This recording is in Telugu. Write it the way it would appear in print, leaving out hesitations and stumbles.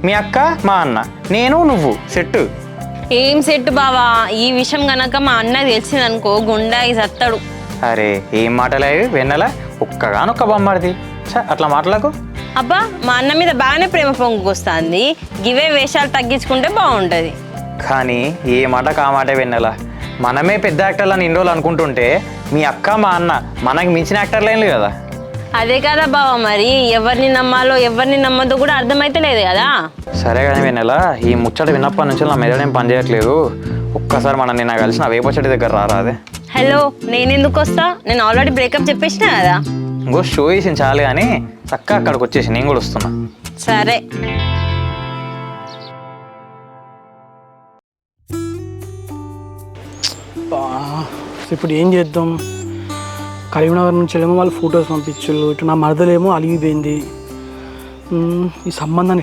మీ అక్క మా అన్న నేను నువ్వు సెట్. ఏం సెట్ బావా, ఈ విషయం గనక మా అన్నకి తెలిసిందనుకో గుండాయి సత్తాడు. అరే ఏం మాటలే వెన్నెల, ఒక్కగానొక్క బొమ్మడిది. అట్లా మాటలకు. అబ్బా మా అన్న మీద బాగానే ప్రేమ పొంగుకొస్తుంది, గివే వేషాలు తగ్గించుకుంటే బాగుంటుంది. కానీ ఏ మాట కామాటే వెన్నెల, మనమే పెద్ద యాక్టర్లని ఇన్ని రోజులు అనుకుంటుంటే మీ అక్క మా అన్న మనకి మించిన యాక్టర్లు ఏం లేదు కదా. అదే కదా బావా, మరి ఎవరిని నమ్మాలో ఎవరిని నమ్మదో కూడా అర్థమైతే లేదు కదా. సరే కానీ వెన్నెల, ఈ ముచ్చట విన్నప్పటి నుంచి నా మెదడేం పని చేయట్లేదు. ఒక్కసారి మనం నిన్న కలిసి నా వేప చెట్టు దగ్గర రారా. అదే హలో, నేనెందుకు వస్తా, నేను ఆల్రెడీ బ్రేకప్ చెప్పేసిన కదా. ఇంకో షో వేసింది చాలు కానీ చక్కగా అక్కడికి వచ్చేసి నేను కూడా వస్తున్నా. సరే ఇప్పుడు ఏం చేద్దాం? కరీంనగర్ నుంచి ఏమో వాళ్ళు ఫొటోస్ పంపించారు, ఇటు నా మరదలేమో అలిగిపోయింది. ఈ సంబంధాన్ని